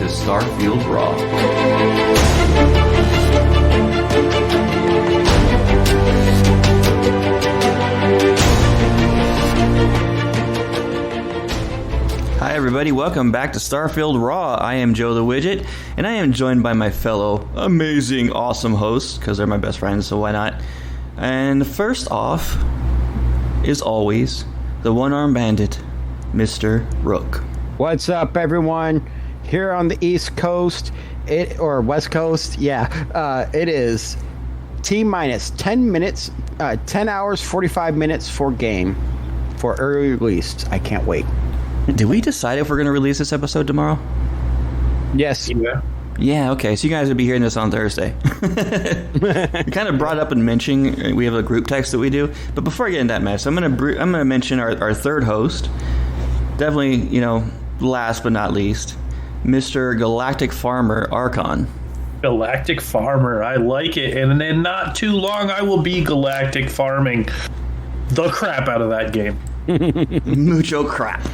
Starfield Raw. Hi everybody, welcome back to Starfield Raw. I am Joe the Widget, and I am joined by my fellow amazing, awesome hosts, because they're my best friends, so why not? And first off, is always, the one-armed bandit, Mr. Rook. What's up, everyone? Here on the East Coast, or West Coast, it is T-minus 10 minutes, 10 hours, 45 minutes for game, for early release. I can't wait. Did we decide if we're going to release this episode tomorrow? Yes. Yeah, okay, so you guys will be hearing this on Thursday. We kind of brought up and mentioning, we have a group text that we do, but before I get into that mess, I'm gonna mention our third host, definitely, last but not least, Mr. Galactic Farmer Archon. Galactic Farmer, I like it, and in not too long I will be galactic farming the crap out of that game. Mucho crap.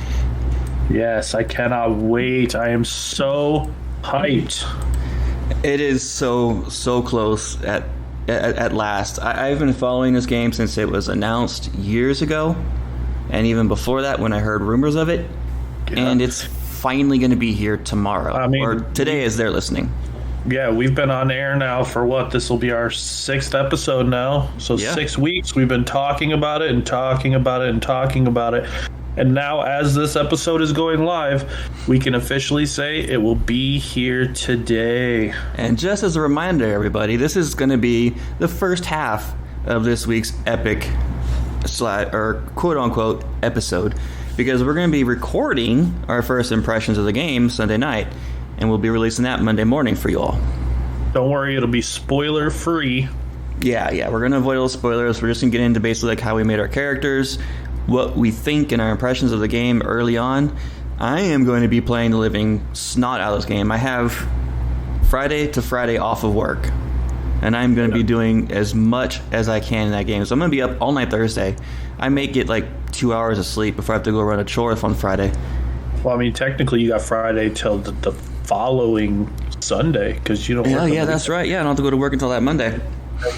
Yes, I cannot wait. I am so hyped. It is so close at last. I've been following this game since it was announced years ago, and even before that when I heard rumors of it. Yeah. And it's finally going to be here tomorrow, or today as they're listening. Yeah, we've been on air now for what? This will be our 6th episode now. So yeah. 6 weeks we've been talking about it and talking about it and talking about it. And now, as this episode is going live, we can officially say it will be here today. And just as a reminder, everybody, this is going to be the first half of this week's epic, or quote-unquote, episode. Because we're going to be recording our first impressions of the game Sunday night. And we'll be releasing that Monday morning for you all. Don't worry, it'll be spoiler-free. Yeah, we're going to avoid all the spoilers. We're just going to get into basically like how we made our characters, what we think and our impressions of the game early on. I am going to be playing the living snot out of this game. I have Friday to Friday off of work, and I'm going to be doing as much as I can in that game. So I'm going to be up all night Thursday. I may get like 2 hours of sleep before I have to go run a chore on Friday. Well, I mean, technically you got Friday till the following Sunday, because you don't work. Yeah, that's right. Yeah, I don't have to go to work until that Monday.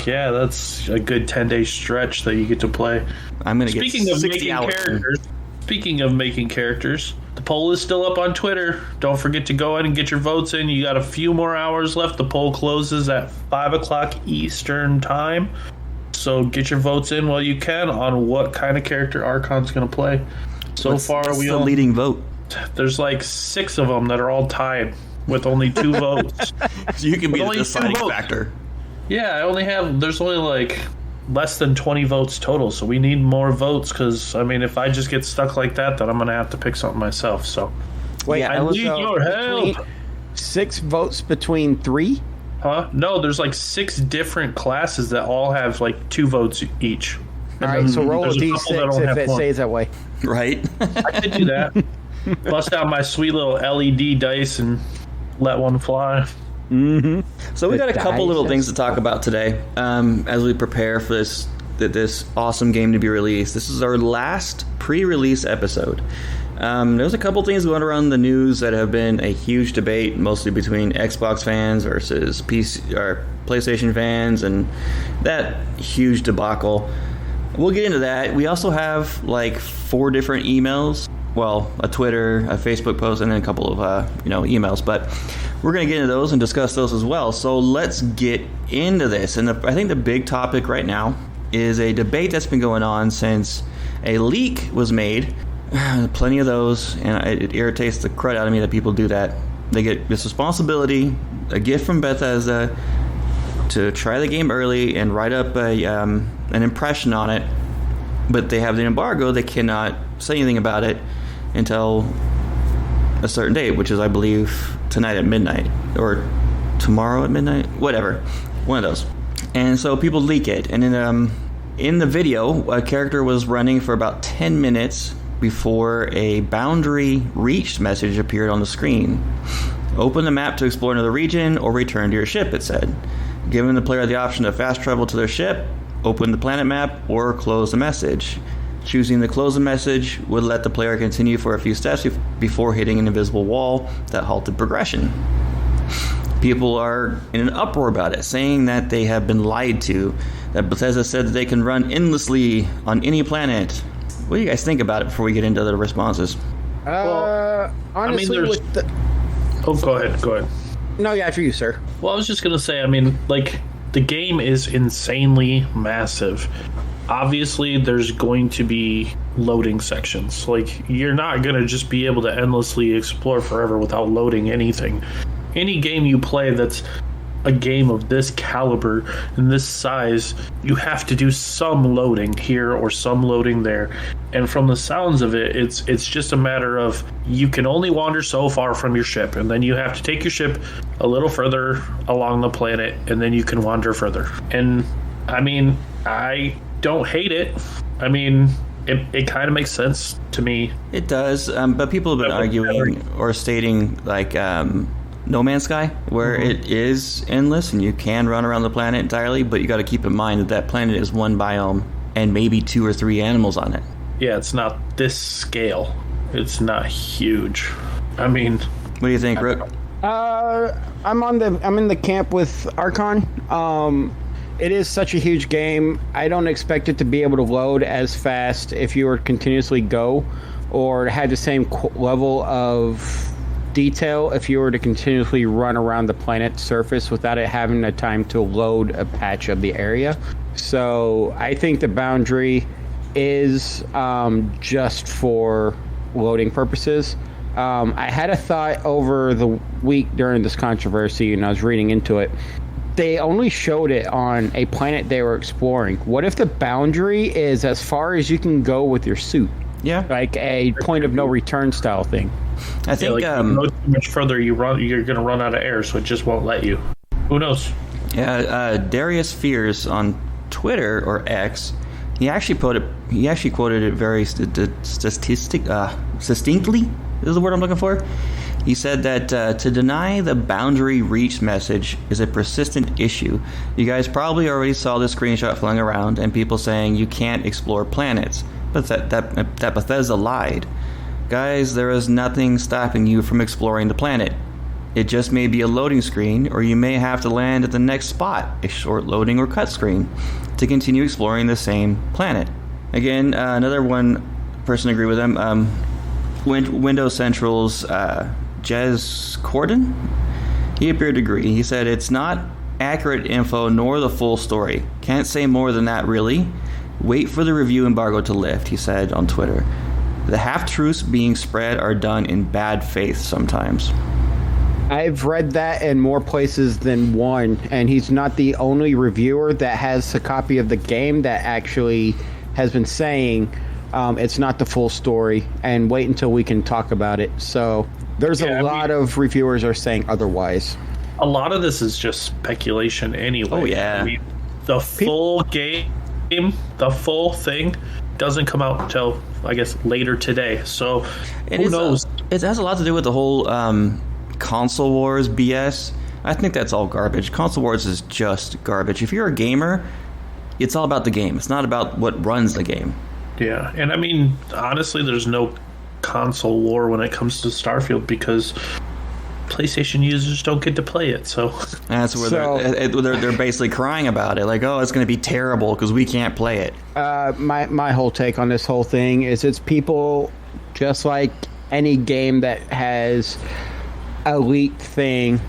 Yeah, that's a good 10-day stretch that you get to play. I'm going to get 60 hours. Speaking of making characters, the poll is still up on Twitter. Don't forget to go in and get your votes in. You got a few more hours left. The poll closes at 5 o'clock Eastern time. So get your votes in while you can on what kind of character Archon's going to play. What's the leading vote? There's like 6 of them that are all tied with only 2 votes. So you can be the deciding factor. Yeah, there's only like less than 20 votes total, so we need more votes, because, I mean, if I just get stuck like that, then I'm going to have to pick something myself, so. Wait, I need your help. 6 votes between 3? Huh? No, there's like 6 different classes that all have like 2 votes each. All right, so roll a d6 if it stays that way. Right? I could do that. Bust out my sweet little LED dice and let one fly. Mm-hmm. So we got a couple little things to talk about today as we prepare for this awesome game to be released. This is our last pre-release episode. There's a couple things going around the news that have been a huge debate, mostly between Xbox fans versus PC or PlayStation fans, and that huge debacle. We'll get into that. We also have like 4 different emails. Well, a Twitter, a Facebook post, and then a couple of emails. But we're going to get into those and discuss those as well. So let's get into this. And I think the big topic right now is a debate that's been going on since a leak was made. Plenty of those, and it irritates the crud out of me that people do that. They get this responsibility, a gift from Bethesda, to try the game early and write up an impression on it. But they have the embargo. They cannot say anything about it until a certain date, which is, I believe, tonight at midnight or tomorrow at midnight, whatever, one of those. And so people leak it, and in the video, a character was running for about 10 minutes before a boundary reached message appeared on the screen. Open the map to explore another region or return to your ship, it said. Giving the player the option to fast travel to their ship, open the planet map, or close the message. Choosing the close the message would let the player continue for a few steps before hitting an invisible wall that halted progression. People are in an uproar about it, saying that they have been lied to, that Bethesda said that they can run endlessly on any planet. What do you guys think about it before we get into the responses? Honestly, with the... Oh, go ahead. No, yeah, after you, sir. Well, I was just going to say, I mean, like, the game is insanely massive. Obviously, there's going to be loading sections. Like, you're not going to just be able to endlessly explore forever without loading anything. Any game you play that's a game of this caliber and this size, you have to do some loading here or some loading there. And from the sounds of it, it's just a matter of you can only wander so far from your ship, and then you have to take your ship a little further along the planet, and then you can wander further. And I mean, I don't hate it. I mean, it kind of makes sense to me. It does, but people have been arguing or stating like No Man's Sky, where it is endless and you can run around the planet entirely, but you got to keep in mind that that planet is one biome and maybe 2 or 3 animals on it. Yeah, it's not this scale. It's not huge. I mean, what do you think, Rook? I'm in the camp with Archon. It is such a huge game. I don't expect it to be able to load as fast if you were to continuously go, or have the same level of detail if you were to continuously run around the planet's surface without it having the time to load a patch of the area. So I think the boundary is just for loading purposes. I had a thought over the week during this controversy, and I was reading into it. They only showed it on a planet they were exploring. What if the boundary is as far as you can go with your suit? Yeah. Like a point of no return style thing. I think if you go too much further, you're going to run out of air, so it just won't let you. Who knows? Yeah, Darius Fears on Twitter or X, he actually quoted it very succinctly. Is the word I'm looking for? He said that to deny the boundary reach message is a persistent issue. You guys probably already saw this screenshot flung around and people saying you can't explore planets, but that Bethesda lied. Guys, there is nothing stopping you from exploring the planet. It just may be a loading screen, or you may have to land at the next spot, a short loading or cut screen, to continue exploring the same planet. Again, another one person agreed with him. Windows Central's Jez Corden, he appeared to agree. He said, it's not accurate info nor the full story. Can't say more than that, really. Wait for the review embargo to lift, he said on Twitter. The half-truths being spread are done in bad faith sometimes. I've read that in more places than one, and he's not the only reviewer that has a copy of the game that actually has been saying it's not the full story, and wait until we can talk about it. So there's a lot of reviewers are saying otherwise. A lot of this is just speculation anyway. Oh, yeah. I mean, the full game, the full thing, doesn't come out until, I guess, later today. So who knows? It has a lot to do with the whole console wars BS. I think that's all garbage. Console wars is just garbage. If you're a gamer, it's all about the game. It's not about what runs the game. Yeah, and I mean, honestly, there's no console war when it comes to Starfield because PlayStation users don't get to play it. So that's where they're basically crying about it, like, oh, it's going to be terrible because we can't play it. My whole take on this whole thing is it's people, just like any game that has a leaked thing.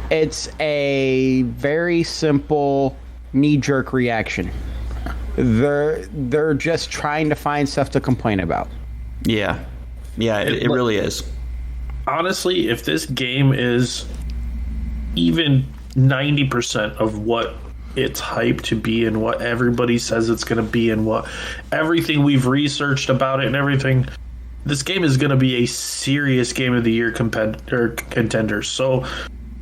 It's a very simple knee-jerk reaction. They're just trying to find stuff to complain about. Yeah, it really is. Honestly, if this game is even 90% of what it's hyped to be and what everybody says it's going to be and what everything we've researched about it and everything, this game is going to be a serious Game of the Year contender. So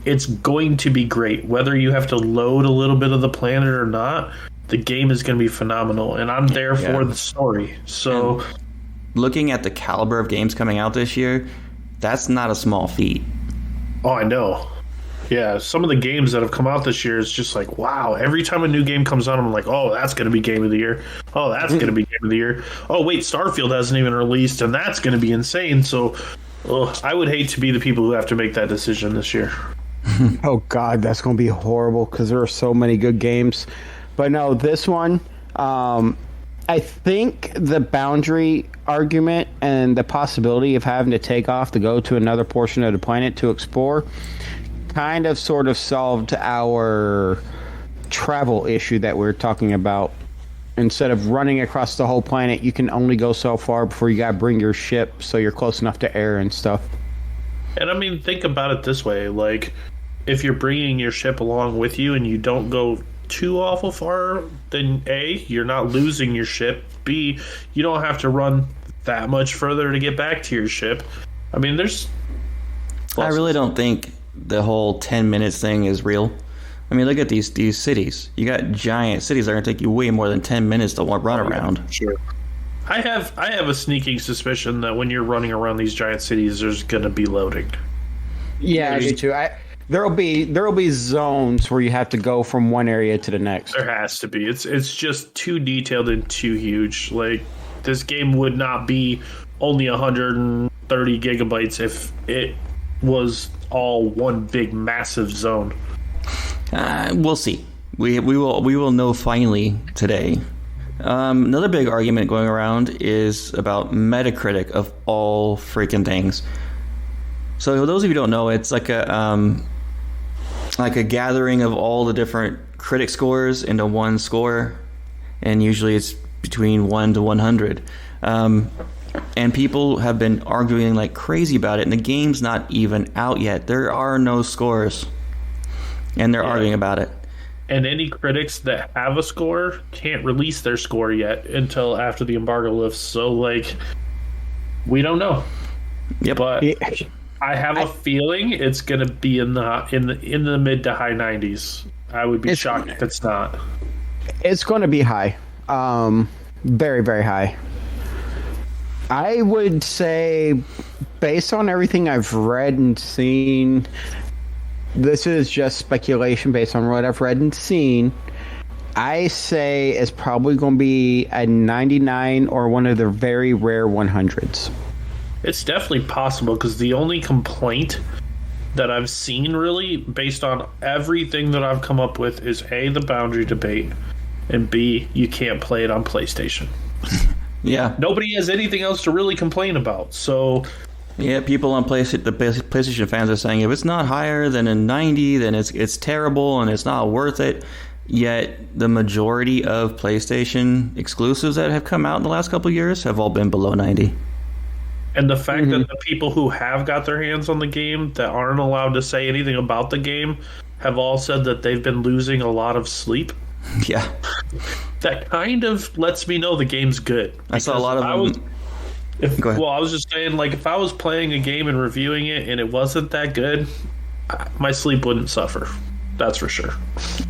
it's going to be great. Whether you have to load a little bit of the planet or not, the game is going to be phenomenal. And I'm there for the story. So, and looking at the caliber of games coming out this year, that's not a small feat. Oh, I know. Yeah, some of the games that have come out this year is just like, wow. Every time a new game comes out, I'm like, oh, that's going to be game of the year. Oh, that's going to be game of the year. Oh, wait, Starfield hasn't even released, and that's going to be insane. So I would hate to be the people who have to make that decision this year. Oh, God, that's going to be horrible because there are so many good games. But no, this one, I think the boundary argument and the possibility of having to take off to go to another portion of the planet to explore kind of sort of solved our travel issue that we're talking about. Instead of running across the whole planet, you can only go so far before you gotta bring your ship so you're close enough to air and stuff. And I mean, think about it this way. Like, if you're bringing your ship along with you and you don't go too awful far, then A, you're not losing your ship. B, you don't have to run that much further to get back to your ship. I mean, there's... I really don't think the whole 10 minutes thing is real. I mean, look at these cities. You got giant cities that are going to take you way more than 10 minutes to run around. Sure. I have a sneaking suspicion that when you're running around these giant cities, there's going to be loading. Yeah, I do too. There'll be zones where you have to go from one area to the next. There has to be. It's just too detailed and too huge. Like, this game would not be only 130 gigabytes if it was all one big massive zone. We'll see. We will know finally today. Another big argument going around is about Metacritic of all freaking things. So for those of you who don't know, it's like a gathering of all the different critic scores into one score, and usually it's between 1 to 100. And people have been arguing like crazy about it, and the game's not even out yet. There are no scores, and they're arguing about it. And any critics that have a score can't release their score yet until after the embargo lifts. So, like, we don't know. Yep. But I have a feeling it's going to be in the mid to high 90s. I would be shocked if it's not. It's going to be high. Very, very high. I would say, based on everything I've read and seen, this is just speculation based on what I've read and seen. I say it's probably going to be a 99 or one of the very rare 100s. It's definitely possible, because the only complaint that I've seen, really, based on everything that I've come up with, is A, the boundary debate, and B, you can't play it on PlayStation. Yeah. Nobody has anything else to really complain about, so... Yeah, people on PlayStation fans are saying if it's not higher than a 90, then it's terrible and it's not worth it. Yet the majority of PlayStation exclusives that have come out in the last couple of years have all been below 90. And the fact that the people who have got their hands on the game that aren't allowed to say anything about the game have all said that they've been losing a lot of sleep. Yeah. That kind of lets me know the game's good. I saw a lot of them. Go ahead. Well, I was just saying, like, if I was playing a game and reviewing it and it wasn't that good, my sleep wouldn't suffer. That's for sure.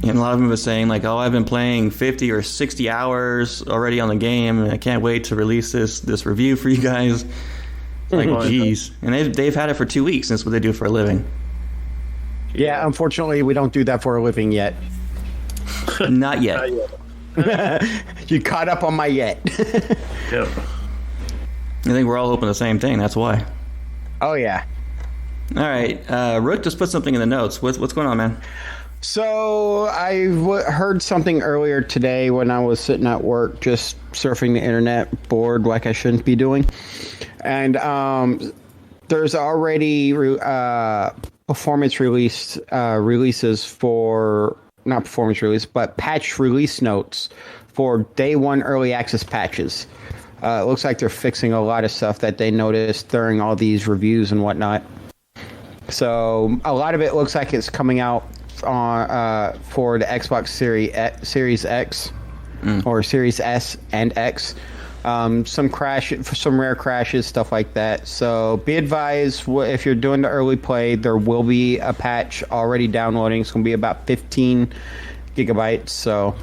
And a lot of them were saying, like, oh, I've been playing 50 or 60 hours already on the game, and I can't wait to release this review for you guys. Like, geez. And they've had it for 2 weeks, and that's what they do for a living. Yeah, unfortunately, we don't do that for a living yet. Not yet. Not yet. You caught up on my yet. Yep. I think we're all hoping the same thing. That's why. Oh, yeah. All right. Rook just put something in the notes. What's going on, man? So I heard something earlier today when I was sitting at work, just surfing the internet, bored like I shouldn't be doing. And there's already performance releases for, not performance release, but patch release notes for day one early access patches. It looks like they're fixing a lot of stuff that they noticed during all these reviews and whatnot. So a lot of it looks like it's coming out on for the Xbox Series X or Series S and X. Some rare crashes, stuff like that. So be advised, if you're doing the early play, there will be a patch already downloading. It's going to be about 15 gigabytes. So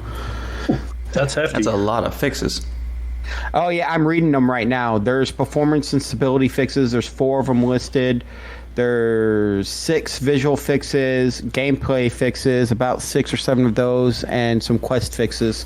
that's hefty. That's a lot of fixes. Oh yeah, I'm reading them right now. There's performance and stability fixes. There's 4 of them listed. There's 6 visual fixes, gameplay fixes, about 6 or 7 of those, and some quest fixes.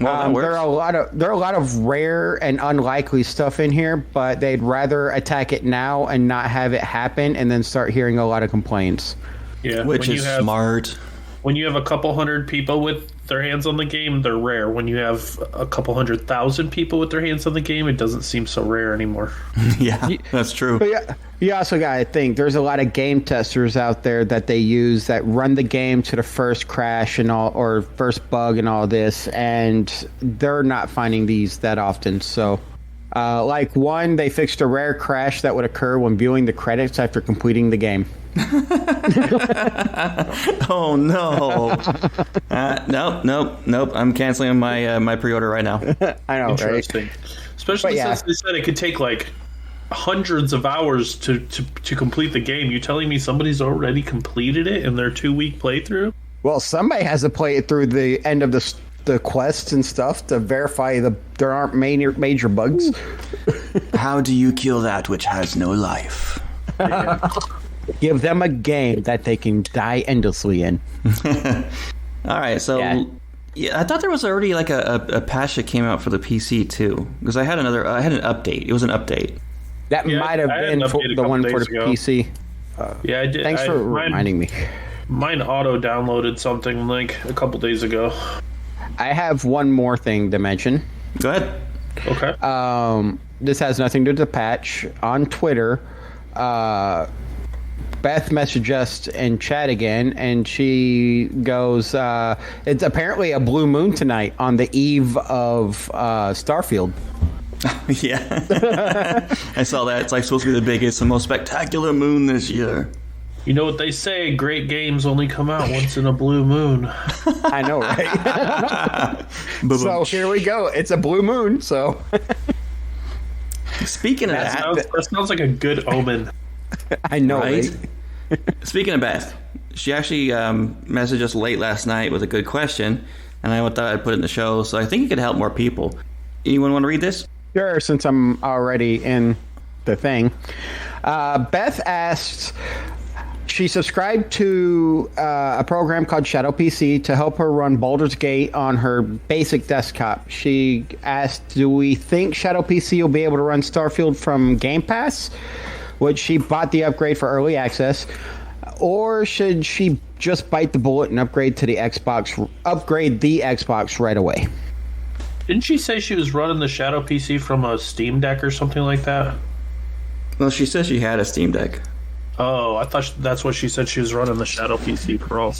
Well, there are a lot of rare and unlikely stuff in here, but they'd rather attack it now and not have it happen, and then start hearing a lot of complaints. Yeah, which is smart. When you have a couple hundred people with their hands on the game, they're rare. When you have a couple 100,000 people with their hands on the game, it doesn't seem so rare anymore. Yeah, that's true. But yeah, you also got to think there's a lot of game testers out there that they use that run the game to the first crash and all, or first bug and all this, and they're not finding these that often. So, like one, they fixed a rare crash that would occur when viewing the credits after completing the game. Oh no! Nope. I'm canceling my pre-order right now. I know, Interesting. right? Especially since they said it could take like hundreds of hours to complete the game. You telling me somebody's already completed it in their 2-week playthrough? Well, somebody has to play it through the end of the quests and stuff to verify there aren't major bugs. How do you kill that which has no life? Yeah. Give them a game that they can die endlessly in. All right, so yeah, I thought there was already like a patch that came out for the PC too, because I had an update. It was an update. That might have been the one for the PC. Yeah, I did. Thanks for reminding me. Mine auto-downloaded something like a couple days ago. I have one more thing to mention. Go ahead. Okay. This has nothing to do with the patch. On Twitter, Beth messaged us in chat again, and she goes, it's apparently a blue moon tonight on the eve of Starfield. Yeah. I saw that. It's like supposed to be the biggest and most spectacular moon this year. You know what they say, great games only come out once in a blue moon. I know, right? So here we go. It's a blue moon, so... Speaking of that sounds like a good omen. I know, right? Speaking of Beth, she actually messaged us late last night with a good question, and I thought I'd put it in the show, so I think it could help more people. Anyone want to read this? Sure, since I'm already in the thing. Beth asks... She subscribed to a program called Shadow PC to help her run Baldur's Gate on her basic desktop. She asked, do we think Shadow PC will be able to run Starfield from Game Pass, which she bought the upgrade for early access, or should she just bite the bullet and upgrade the Xbox right away? Didn't she say she was running the Shadow PC from a Steam Deck or something like that? Well, she said she had a Steam Deck. Oh, I thought that's what she said. She was running the Shadow PC Pro.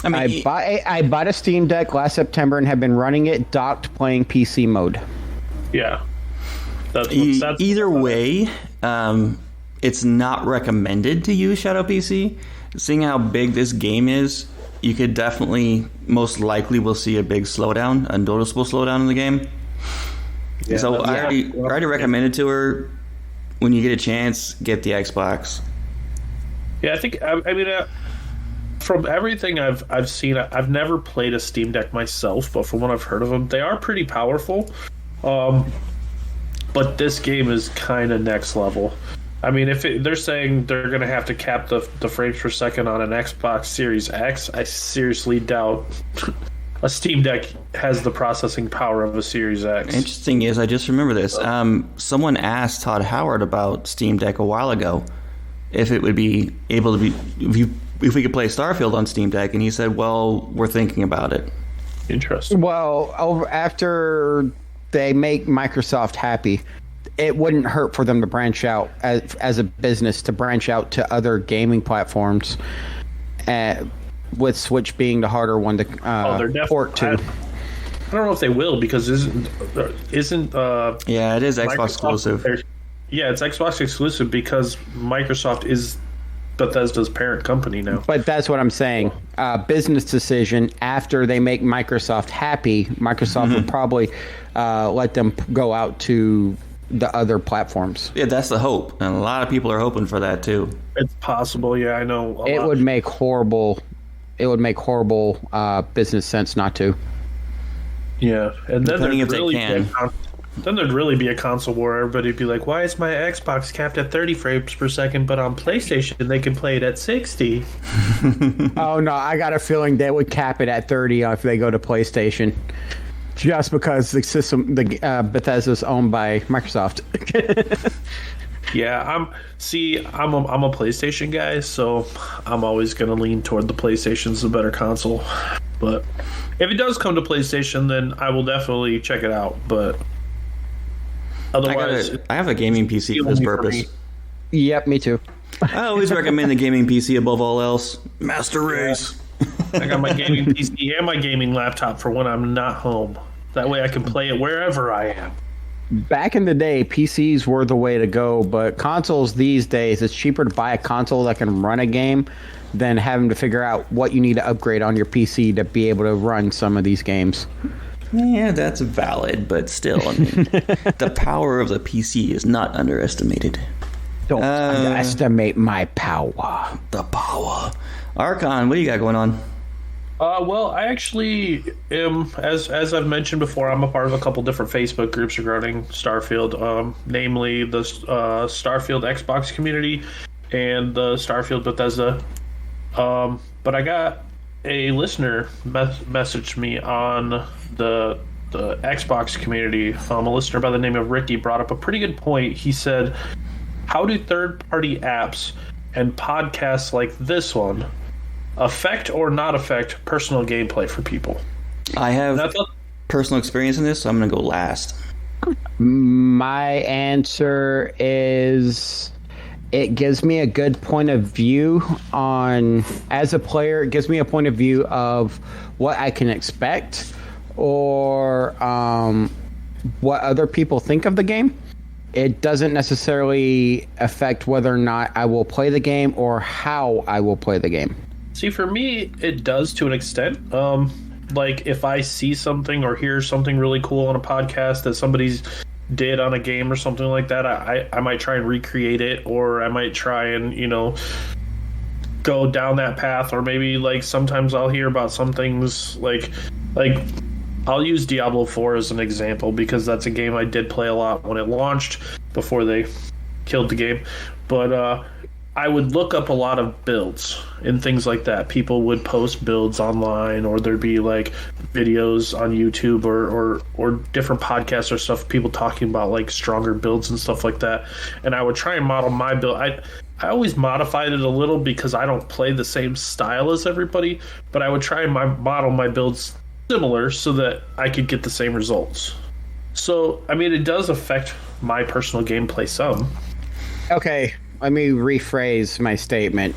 I mean, I bought a Steam Deck last September and have been running it docked playing PC mode. Yeah. That's either way, it's not recommended to use Shadow PC. Seeing how big this game is, you could definitely, most likely, will see a big slowdown, a noticeable slowdown in the game. Yeah, so I already recommended to her, when you get a chance, get the Xbox. Yeah, I think, I mean, from everything I've seen, I've never played a Steam Deck myself, but from what I've heard of them, they are pretty powerful. But this game is kind of next level. I mean, if they're saying they're going to have to cap the frames per second on an Xbox Series X, I seriously doubt a Steam Deck has the processing power of a Series X. Interesting is, I just remember this. Someone asked Todd Howard about Steam Deck a while ago, if it would be able to be, if we could play Starfield on Steam Deck, and he said, well, we're thinking about it. Interesting. Well, after they make Microsoft happy, it wouldn't hurt for them to branch out as a business, to branch out to other gaming platforms, with Switch being the harder one to port to. I don't know if they will, because isn't yeah, it is Xbox exclusive. Yeah, it's Xbox exclusive because Microsoft is Bethesda's parent company now. But that's what I'm saying. Business decision. After they make Microsoft happy, Microsoft would probably let them go out to the other platforms. Yeah, that's the hope, and a lot of people are hoping for that too. It's possible. Yeah, I know. It would make horrible business sense not to. Yeah, and then depending if really they can. Then there'd really be a console war. Everybody'd be like, why is my Xbox capped at 30 frames per second, but on PlayStation they can play it at 60? Oh, no, I got a feeling they would cap it at 30 if they go to PlayStation. Just because the system, Bethesda's owned by Microsoft. Yeah, I'm a PlayStation guy, so I'm always going to lean toward the PlayStation's the better console. But if it does come to PlayStation, then I will definitely check it out. But otherwise, I have a gaming PC for this purpose. Yep, me too. I always recommend the gaming PC above all else. Master Race. I got my gaming PC and my gaming laptop for when I'm not home. That way I can play it wherever I am. Back in the day, PCs were the way to go, but consoles these days, it's cheaper to buy a console that can run a game than having to figure out what you need to upgrade on your PC to be able to run some of these games. Yeah, that's valid, but still, I mean, the power of the PC is not underestimated. Don't underestimate my power. The power. Archon, what do you got going on? Well, I actually am, as I've mentioned before, I'm a part of a couple different Facebook groups regarding Starfield, namely the Starfield Xbox community and the Starfield Bethesda. But I got a listener message me on the Xbox community. A listener by the name of Ricky brought up a pretty good point. He said, how do third-party apps and podcasts like this one affect or not affect personal gameplay for people? I have personal experience in this, so I'm going to go last. My answer is it gives me a good point of view on, as a player, it gives me a point of view of what I can expect or what other people think of the game. It doesn't necessarily affect whether or not I will play the game or how I will play the game. See, for me, it does to an extent. Like, if I see something or hear something really cool on a podcast that somebody's did on a game or something like that, I might try and recreate it, or I might try and, go down that path. Or maybe, like, sometimes I'll hear about some things, like I'll use Diablo 4 as an example, because that's a game I did play a lot when it launched, before they killed the game. But, I would look up a lot of builds and things like that. People would post builds online, or there'd be like videos on YouTube or different podcasts or stuff, people talking about like stronger builds and stuff like that. And I would try and model my build. I always modified it a little because I don't play the same style as everybody, but I would try and model my builds similar so that I could get the same results. So, I mean, it does affect my personal gameplay some. Okay. Let me rephrase my statement.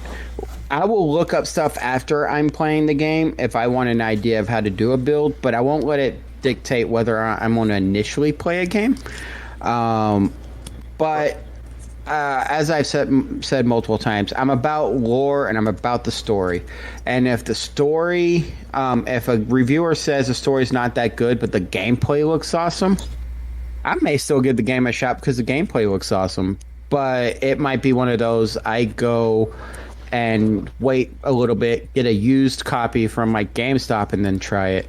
I will look up stuff after I'm playing the game if I want an idea of how to do a build, but I won't let it dictate whether I'm going to initially play a game. But as I've said multiple times, I'm about lore and I'm about the story. And if the story, if a reviewer says the story's not that good, but the gameplay looks awesome, I may still give the game a shot because the gameplay looks awesome. But it might be one of those, I go and wait a little bit, get a used copy from my GameStop and then try it.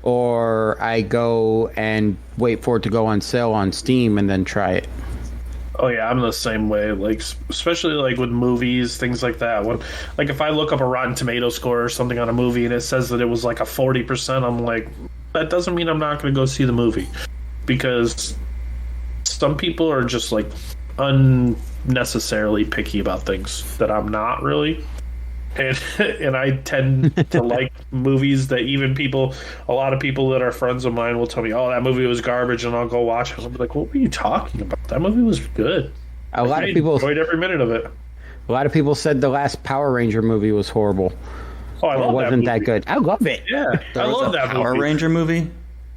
Or I go and wait for it to go on sale on Steam and then try it. Oh yeah, I'm the same way. Like, especially like with movies, things like that. When, like, if I look up a Rotten Tomato score or something on a movie and it says that it was like a 40%, I'm like, that doesn't mean I'm not going to go see the movie. Because some people are just like unnecessarily picky about things that I'm not really, and I tend to like movies that even a lot of people that are friends of mine will tell me, oh, that movie was garbage, and I'll go watch it. I'll be like, what were you talking about? That movie was good. A lot of people enjoyed every minute of it. A lot of people said the last Power Ranger movie was horrible. Oh, I love wasn't that that good. I love it. Yeah, I love that Power Ranger movie.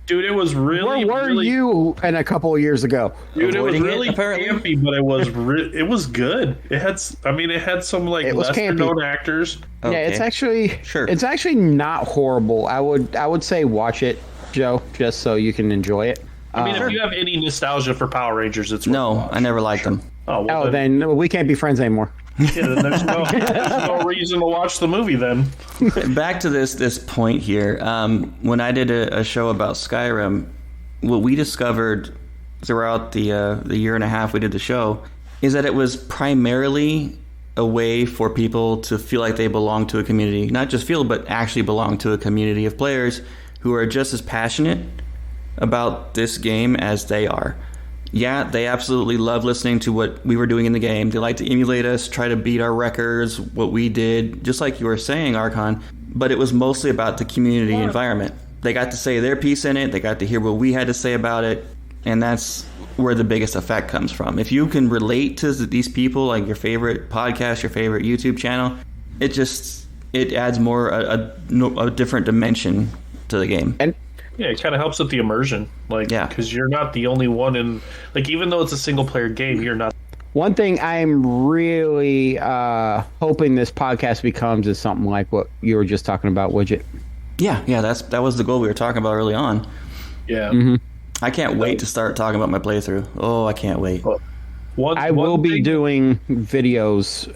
Dude, it was really. Where were you in a couple of years ago? Dude, it was Avoiding really campy, but it was good. It had some like lesser known actors. Okay. Yeah, it's actually not horrible. I would say watch it, Joe, just so you can enjoy it. I mean, if you have any nostalgia for Power Rangers, it's no, I never liked them. Oh, well, then we can't be friends anymore. Yeah, then there's no reason to watch the movie then. Back to this point here. When I did a show about Skyrim, what we discovered throughout the year and a half we did the show is that it was primarily a way for people to feel like they belong to a community. Not just feel, but actually belong to a community of players who are just as passionate about this game as they are. Yeah, they absolutely love listening to what we were doing in the game. They like to emulate us, try to beat our records, what we did, just like you were saying, Archon. But it was mostly about the community environment. They got to say their piece in it. They got to hear what we had to say about it. And that's where the biggest effect comes from. If you can relate to these people, like your favorite podcast, your favorite YouTube channel, it adds more a different dimension to the game. And yeah, it kind of helps with the immersion, because you're not the only one in, even though it's a single player game, you're not. One thing I'm really hoping this podcast becomes is something like what you were just talking about, Widget. Yeah, that was the goal we were talking about early on. Yeah. Mm-hmm. I can't wait to start talking about my playthrough. Oh, I can't wait. I will be doing videos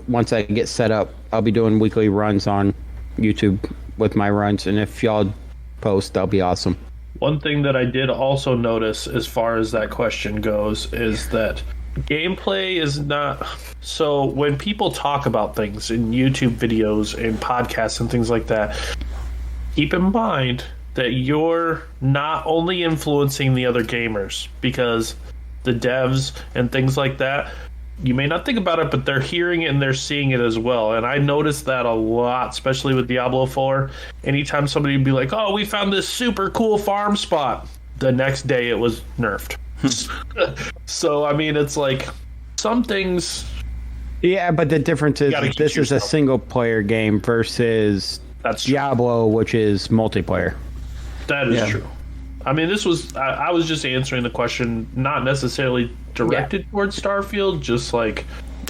once I get set up. I'll be doing weekly runs on YouTube with my runs, and if y'all post, that'll be awesome. One thing that I did also notice as far as that question goes is that gameplay is not... So when people talk about things in YouTube videos and podcasts and things like that, keep in mind that you're not only influencing the other gamers, because the devs and things like that, you may not think about it, but they're hearing it and they're seeing it as well. And I noticed that a lot, especially with Diablo 4. Anytime somebody would be like, oh, we found this super cool farm spot, the next day it was nerfed. So, I mean, it's like some things... Yeah, but the difference is this is a single-player game versus Diablo, which is multiplayer. That is true. I mean, this was... I was just answering the question, not necessarily directed towards Starfield, just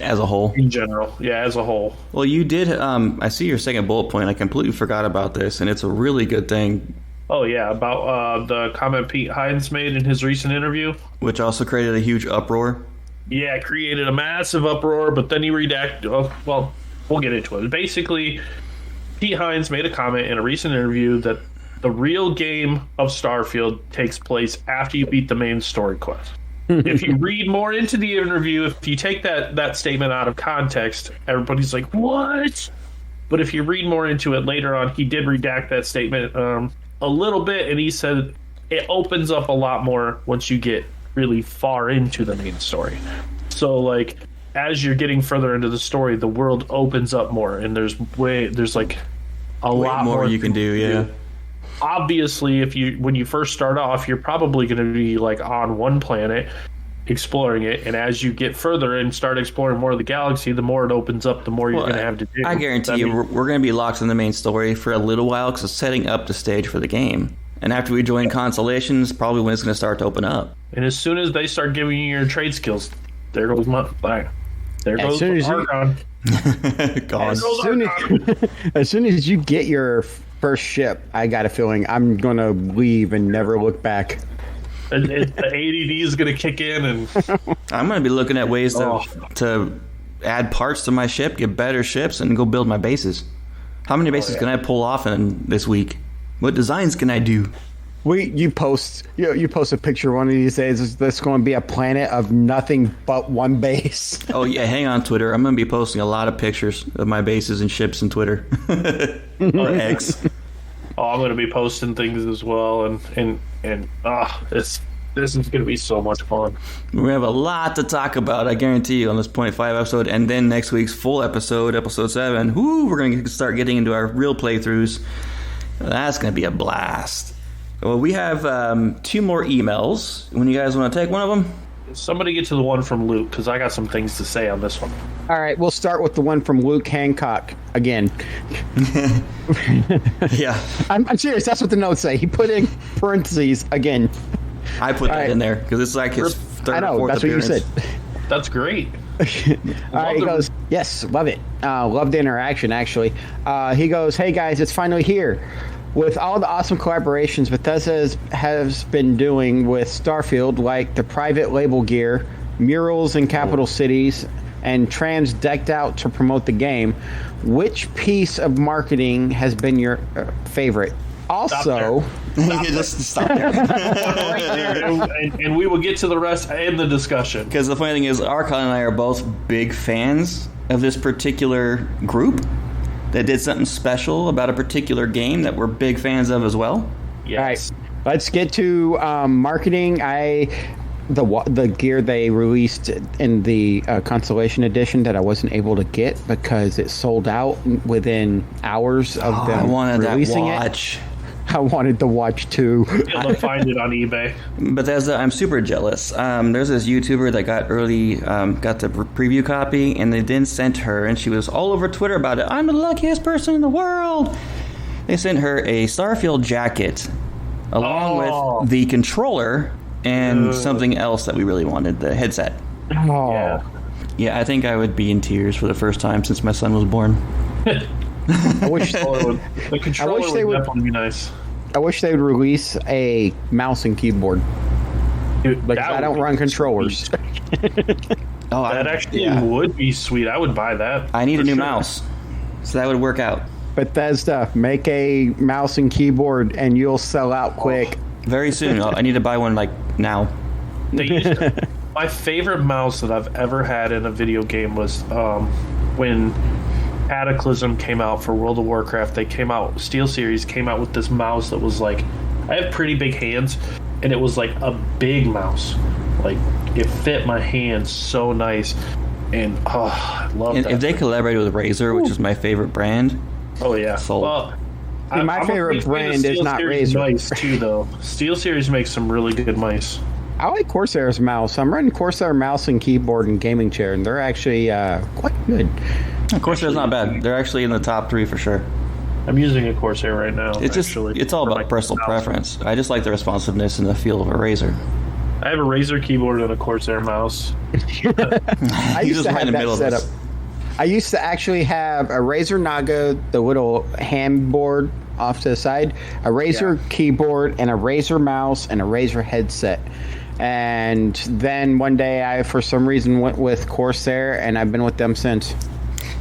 as a whole. In general. Yeah, as a whole. Well, you did... I see your second bullet point. I completely forgot about this, and it's a really good thing. Oh, yeah, about the comment Pete Hines made in his recent interview. Which also created a huge uproar. Yeah, it created a massive uproar, but then he redacted... Oh, well, we'll get into it. Basically, Pete Hines made a comment in a recent interview that the real game of Starfield takes place after you beat the main story quest. If you read more into the interview, if you take that statement out of context, everybody's like, what? But if you read more into it later on, he did redact that statement a little bit, and he said it opens up a lot more once you get really far into the main story. So, as you're getting further into the story, the world opens up more, and there's a lot more you can do, yeah. Obviously, when you first start off, you're probably going to be on one planet exploring it, and as you get further and start exploring more of the galaxy, the more it opens up, the more you're going to have to do. I guarantee you, we're going to be locked in the main story for a little while because it's setting up the stage for the game. And after we join Constellations, probably when it's going to start to open up. And as soon as they start giving you your trade skills, there goes Archon. As soon as you get your first ship, I got a feeling I'm going to leave and never look back. The ADD is going to kick in, and I'm going to be looking at ways to add parts to my ship, get better ships, and go build my bases. How many bases can I pull off in this week? What designs can I do? You post a picture one of these days. There's going to be a planet of nothing but one base. Oh yeah, hang on Twitter. I'm going to be posting a lot of pictures of my bases and ships in Twitter or X. Oh, I'm going to be posting things as well, and this is going to be so much fun. We have a lot to talk about, I guarantee you, on this 0.5 episode, and then next week's full episode 7. We're going to start getting into our real playthroughs. That's going to be a blast. Well, we have 2 more emails. When you guys want to take one of them? Somebody get to the one from Luke, because I got some things to say on this one. All right, we'll start with the one from Luke Hancock again. Yeah. I'm serious. That's what the notes say. He put in parentheses again. I put that in there, because it's like his third or fourth appearance. That's what you said. That's great. All right, he goes, yes, love it. Love the interaction, actually. He goes, hey, guys, it's finally here. With all the awesome collaborations Bethesda has been doing with Starfield, like the private label gear, murals in capital cities, and trams decked out to promote the game, which piece of marketing has been your favorite? Also, You can just stop there. Right there, and we will get to the rest in the discussion. Because the funny thing is, Archon and I are both big fans of this particular group that did something special about a particular game that we're big fans of as well. Yes. All right, let's get to marketing. The gear they released in the Constellation Edition that I wasn't able to get because it sold out within hours of them I wanted releasing that watch. it. I wanted the watch too. You'll able to find it on eBay. Bethesda, I'm super jealous. There's this YouTuber that got the preview copy, and they then sent her, and she was all over Twitter about it. I'm the luckiest person in the world. They sent her a Starfield jacket along with the controller and something else that we really wanted, the headset. Oh. Yeah, I think I would be in tears for the first time since my son was born. I wish the controller would definitely be nice. I wish they would release a mouse and keyboard. Dude, Because I don't run controllers. Oh, that would be sweet. I would buy that. I need a new mouse, so that would work out. Bethesda, make a mouse and keyboard, and you'll sell out quick. Very soon. I need to buy one like now. My favorite mouse that I've ever had in a video game was when Cataclysm came out for World of Warcraft. SteelSeries came out with this mouse that was like, I have pretty big hands, and it was like a big mouse. Like, it fit my hands so nice, and I love that. If they collaborated with Razer, which is my favorite brand. Oh yeah. Sold. Well, my favorite brand is not Razer. Mice too, though. SteelSeries makes some really good mice. I like Corsair's mouse. I'm running Corsair mouse and keyboard and gaming chair, and they're actually quite good. Corsair's not bad. They're actually in the top 3 for sure. I'm using a Corsair right now. It's all about personal preference. I just like the responsiveness and the feel of a Razer. I have a Razer keyboard and a Corsair mouse. I used to have that setup. I used to actually have a Razer Naga, the little hand board off to the side, a Razer keyboard, and a Razer mouse, and a Razer headset. And then one day I, for some reason, went with Corsair, and I've been with them since.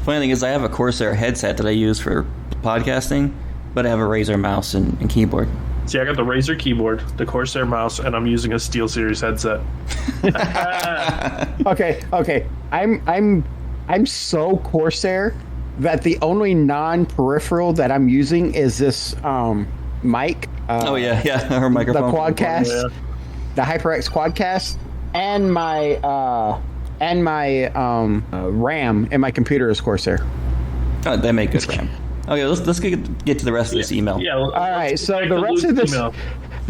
Funny thing is, I have a Corsair headset that I use for podcasting, but I have a Razer mouse and keyboard. See, I got the Razer keyboard, the Corsair mouse, and I'm using a SteelSeries headset. Okay. I'm so Corsair that the only non-peripheral that I'm using is this mic. Her microphone. The Quadcast, the HyperX Quadcast, and my RAM in my computer is Corsair. Oh, they make good RAM. Okay, let's get to the rest of this email. Yeah. All right. So the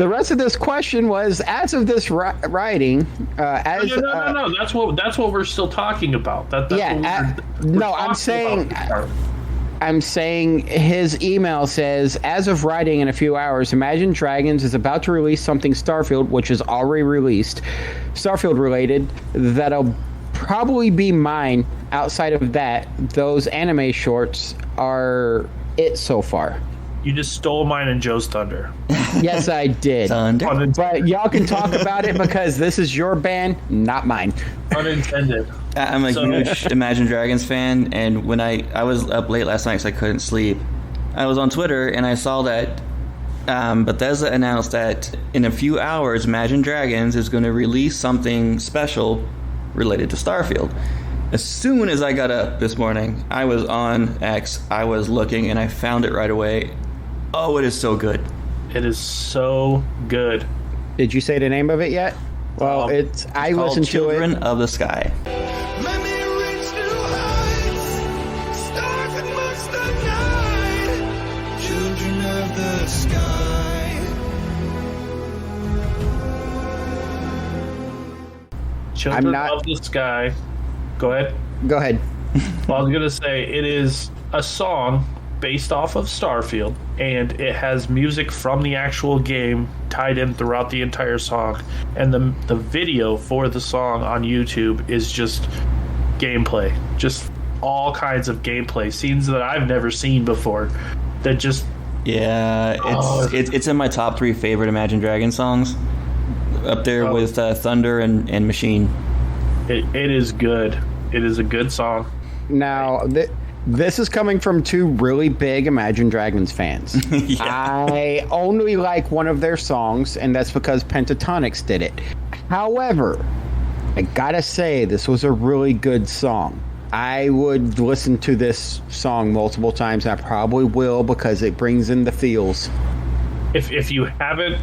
rest of this question was, as of this writing, No. That's what we're still talking about. I'm saying his email says, as of writing in a few hours, Imagine Dragons is about to release something Starfield, which is already released, Starfield related, that'll probably be mine. Outside of that, those anime shorts are it so far. You just stole mine and Joe's thunder. Yes, I did. Thunder. But y'all can talk about it because this is your band, not mine. Unintended. I'm a huge Imagine Dragons fan, and when I was up late last night because I couldn't sleep, I was on Twitter and I saw that Bethesda announced that in a few hours, Imagine Dragons is going to release something special related to Starfield. As soon as I got up this morning, I was on X, I was looking, and I found it right away. Oh, it is so good. It is so good. Did you say the name of it yet? Well, I listened to it. Children of the Sky. Let me reach new heights, stars amongst the night, children of the sky. Children of the Sky. Go ahead. Go ahead. Well, I was going to say, it is a song based off of Starfield, and it has music from the actual game tied in throughout the entire song. And the video for the song on YouTube is just gameplay. Just all kinds of gameplay. Scenes that I've never seen before. That just... Yeah, it's in my top 3 favorite Imagine Dragons songs. Up there with Thunder and Machine. It is good. It is a good song. Now, This is coming from two really big Imagine Dragons fans. Yeah. I only like one of their songs, and that's because Pentatonix did it. However, I gotta say, this was a really good song. I would listen to this song multiple times, and I probably will because it brings in the feels. If you haven't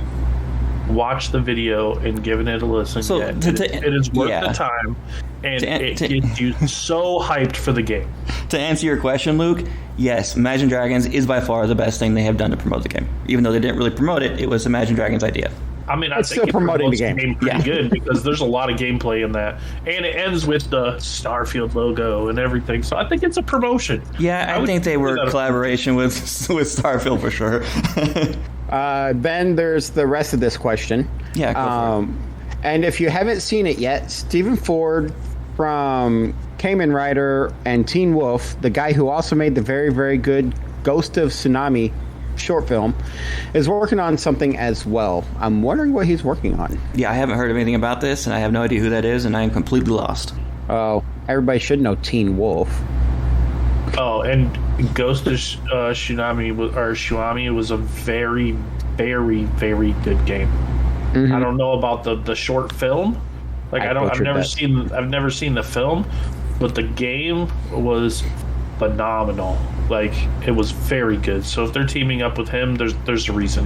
watched the video and given it a listen So, yet, to- it is worth yeah. the time, and it To- gets you so hyped for the game. To answer your question, Luke, yes, Imagine Dragons is by far the best thing they have done to promote the game. Even though they didn't really promote it, it was Imagine Dragons' idea. I mean, I It's think still it promoting the promotes game. pretty Yeah. good because there's a lot of gameplay in that, and it ends with the Starfield logo and everything. So I think it's a promotion. Yeah, I would think they were consider that a collaboration with Starfield for sure. Then there's the rest of this question. Yeah, go for it. And if you haven't seen it yet, Stephen Ford from Kamen Rider and Teen Wolf, the guy who also made the very, very good Ghost of Tsunami short film, is working on something as well. I'm wondering what he's working on. Yeah, I haven't heard anything about this, and I have no idea who that is, and I am completely lost. Oh, everybody should know Teen Wolf. Oh, and Ghost of Tsunami was a very, very, very good game. I don't know about the short film. Like I've never seen the film, but the game was phenomenal. Like it was very good. So if they're teaming up with him, there's a reason.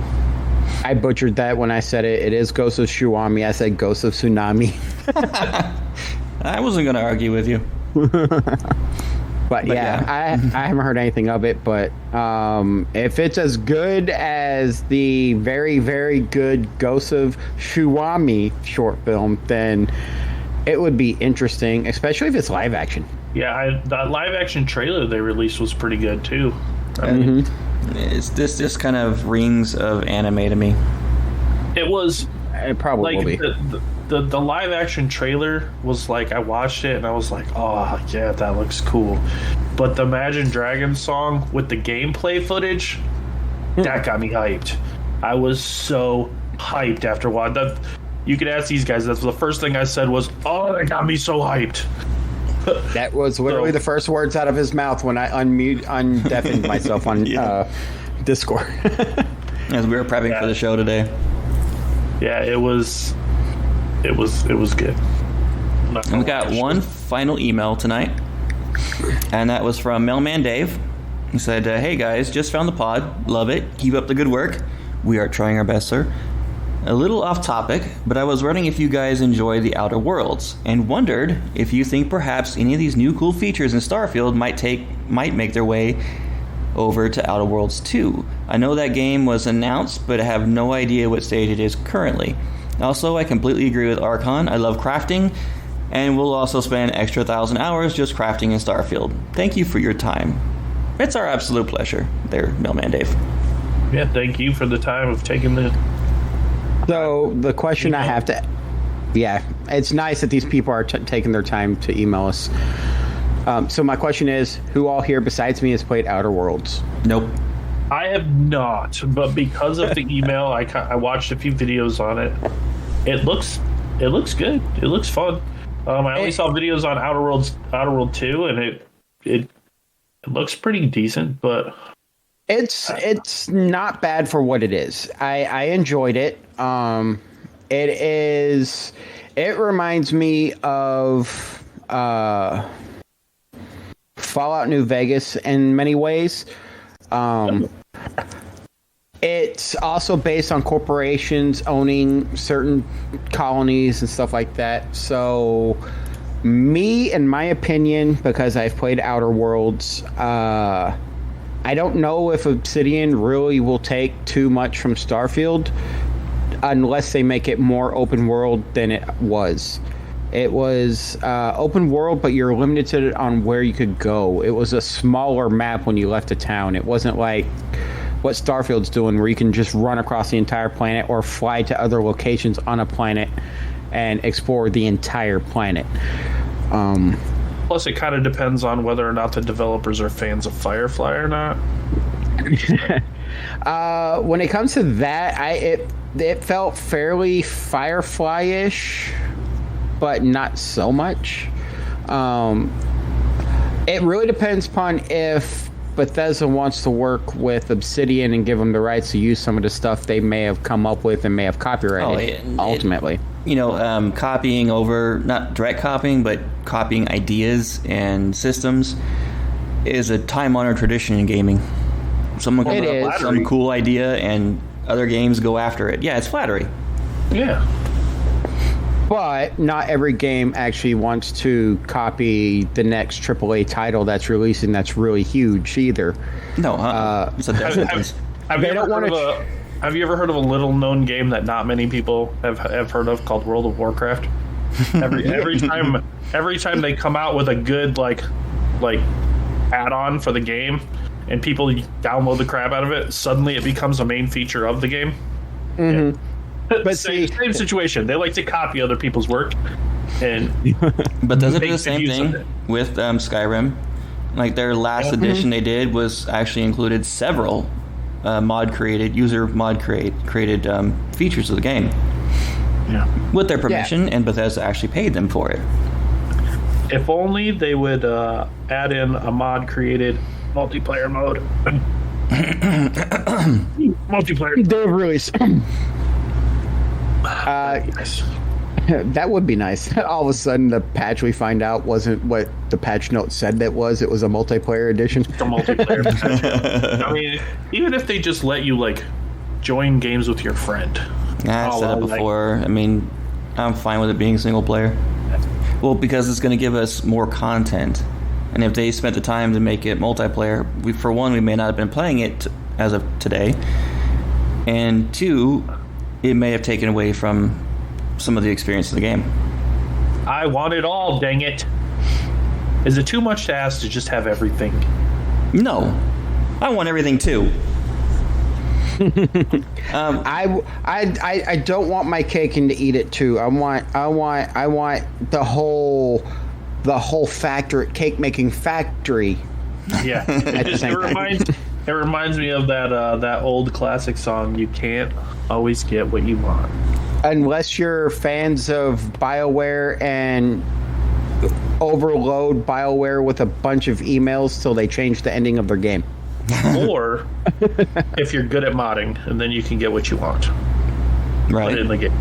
I butchered that when I said it. It is Ghost of Tsunami. I said Ghost of Tsunami. I wasn't going to argue with you. But yeah, I haven't heard anything of it. But if it's as good as the very, very good Ghost of Tsunami short film, then it would be interesting, especially if it's live action. Yeah, that live action trailer they released was pretty good too. This just kind of rings of anime to me. It was It probably will be. the live action trailer was like, I watched it and I was like, oh yeah, that looks cool. But the Imagine Dragons song with the gameplay footage, that got me hyped. I was so hyped after watching that. You could ask these guys. That's the first thing I said was, "Oh, that got me so hyped." That was literally the first words out of his mouth when I undeafened myself on Discord. As we were prepping for the show today. Yeah, it was good. And we got one final email tonight, and that was from Mailman Dave. He said, hey guys, just found the pod. Love it. Keep up the good work. We are trying our best, sir. A little off topic, but I was wondering if you guys enjoy the Outer Worlds, and wondered if you think perhaps any of these new cool features in Starfield might make their way over to Outer Worlds 2. I know that game was announced, but I have no idea what stage it is currently. Also, I completely agree with Archon. I love crafting, and we'll also spend an extra 1,000 hours just crafting in Starfield. Thank you for your time. It's our absolute pleasure. There, Mailman Dave. Yeah, thank you for the time of taking the. So the question I have to, it's nice that these people are taking their time to email us. So my question is, who all here besides me has played Outer Worlds? Nope. I have not, but because of the email, I watched a few videos on it. It looks good. It looks fun. I only saw videos on Outer World 2, and it looks pretty decent, but it's not bad for what it is. I enjoyed it. It reminds me of Fallout New Vegas in many ways. It's also based on corporations owning certain colonies and stuff like that. So, in my opinion, because I've played Outer Worlds, I don't know if Obsidian really will take too much from Starfield unless they make it more open world than it was. It was open world, but you're limited on where you could go. It was a smaller map when you left a town. It wasn't like what Starfield's doing, where you can just run across the entire planet or fly to other locations on a planet and explore the entire planet. Plus, it kind of depends on whether or not the developers are fans of Firefly or not. When it comes to that, it felt fairly Firefly-ish, but not so much. It really depends upon if Bethesda wants to work with Obsidian and give them the rights to use some of the stuff they may have come up with and may have copyrighted, ultimately. Copying over, not direct copying, but copying ideas and systems is a time-honored tradition in gaming. Someone comes up with some cool idea and other games go after it. Yeah, it's flattery. Yeah. But not every game actually wants to copy the next AAA title that's releasing that's really huge either. No, it's a have you ever heard of a little-known game that not many people have heard of called World of Warcraft? Every time they come out with a good like add-on for the game, and people download the crap out of it, suddenly it becomes a main feature of the game. Mm-hmm. Yeah. But same situation. They like to copy other people's work, and but does it do the same thing with Skyrim? Like their last edition they did was actually included several user mod created features of the game. Yeah. With their permission, and Bethesda actually paid them for it. If only they would add in a mod created multiplayer mode. Multiplayer. They're really. That would be nice. All of a sudden, the patch we find out wasn't what the patch note said that was. It was a multiplayer edition. It's a multiplayer patch. I mean, even if they just let you like join games with your friend. I said it before. I mean, I'm fine with it being single player. Well, because it's going to give us more content. And if they spent the time to make it multiplayer, we may not have been playing it as of today. And two, it may have taken away from some of the experience of the game. I want it all, dang it. Is it too much to ask to just have everything? No. I want everything too. I don't want my cake and to eat it too. I want the whole factory, cake making factory. Yeah. It reminds me of that old classic song, "You can't always get what you want." Unless you're fans of BioWare and overload BioWare with a bunch of emails till they change the ending of their game. Or if you're good at modding, and then you can get what you want. Right. In the game.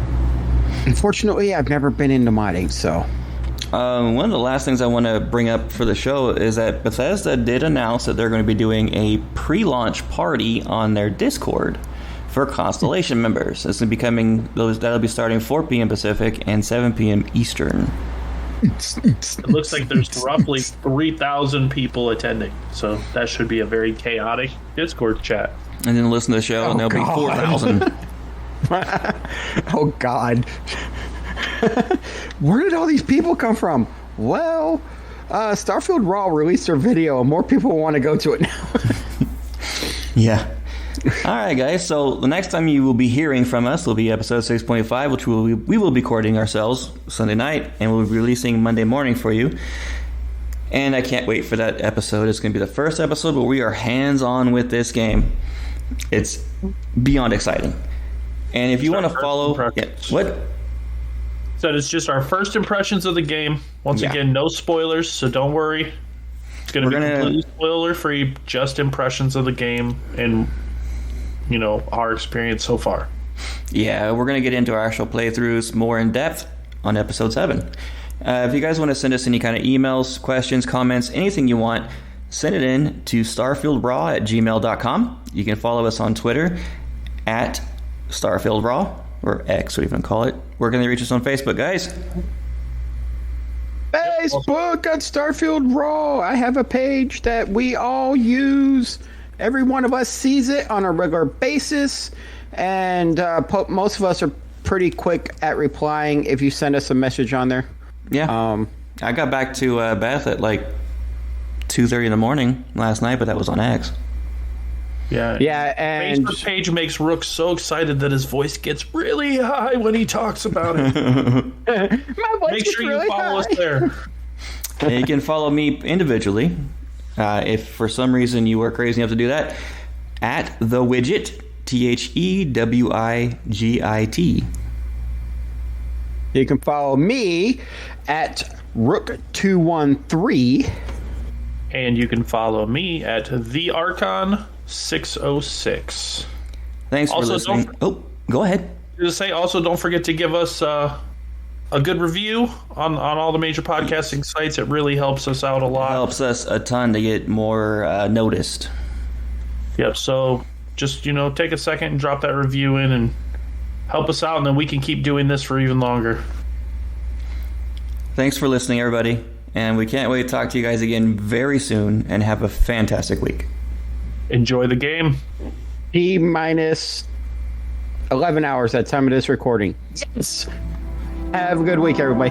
Unfortunately, I've never been into modding, so. One of the last things I want to bring up for the show is that Bethesda did announce that they're going to be doing a pre-launch party on their Discord for Constellation members. It's going to be that'll be starting 4 p.m. Pacific and 7 p.m. Eastern. It looks like there's roughly 3,000 people attending, so that should be a very chaotic Discord chat. And then listen to the show, and there'll be 4,000. Oh, God. Where did all these people come from? Well, Starfield Raw released their video, and more people want to go to it now. Yeah. All right, guys. So the next time you will be hearing from us will be episode 6.5, which we will be recording ourselves Sunday night, and we'll be releasing Monday morning for you. And I can't wait for that episode. It's going to be the first episode where we are hands-on with this game. It's beyond exciting. And if you want to follow... what? So it's just our first impressions of the game. Once again, no spoilers, so don't worry. It's going to be completely spoiler-free, just impressions of the game and, our experience so far. Yeah, we're going to get into our actual playthroughs more in depth on episode 7. If you guys want to send us any kind of emails, questions, comments, anything you want, send it in to starfieldraw@gmail.com. You can follow us on Twitter at starfieldraw, or X, we even call it. Where can they reach us on Facebook, guys? Facebook at Starfield Raw. I have a page that we all use. Every one of us sees it on a regular basis, and most of us are pretty quick at replying if you send us a message on there. Yeah. I got back to Beth at like 2:30 in the morning last night, but that was on X. Yeah, and Facebook page makes Rook so excited that his voice gets really high when he talks about it. My voice Make gets sure really you follow high. us there. And you can follow me individually, if for some reason you are crazy enough to do that, at the Widget, THEWIGIT. You can follow me at Rook213. And you can follow me at thearchon606. Thanks for Also, listening. Go ahead. Just say, also, don't forget to give us a good review on all the major podcasting sites. It really helps us out a lot. It helps us a ton to get more noticed. Yep, so just, take a second and drop that review in and help us out, and then we can keep doing this for even longer. Thanks for listening, everybody. And we can't wait to talk to you guys again very soon, and have a fantastic week. Enjoy the game. T-minus 11 hours at time of this recording. Yes. Have a good week, everybody.